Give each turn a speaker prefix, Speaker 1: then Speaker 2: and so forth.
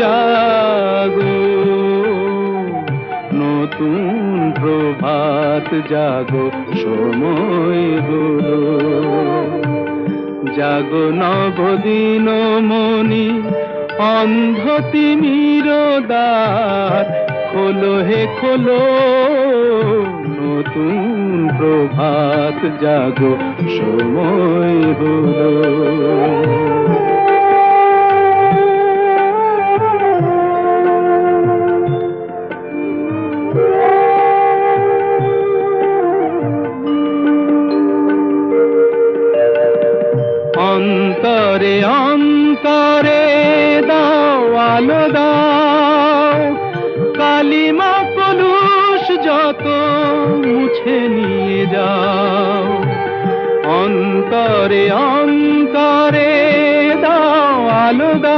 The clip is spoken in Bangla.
Speaker 1: জাগো নতুন প্রভাত জাগো, সময় হলো। জাগো নবদিন মনি, অন্ধ তিমির দ্বার খোলো হে খোলো, নতুন প্রভাত জাগো, সময় হলো। অন্তরে অন্তরে দাও আলো দাও, কালিমা কলুষ যত মুছে নিয়ে যাও। অন্তরে অন্তরে দাও আলো দাও,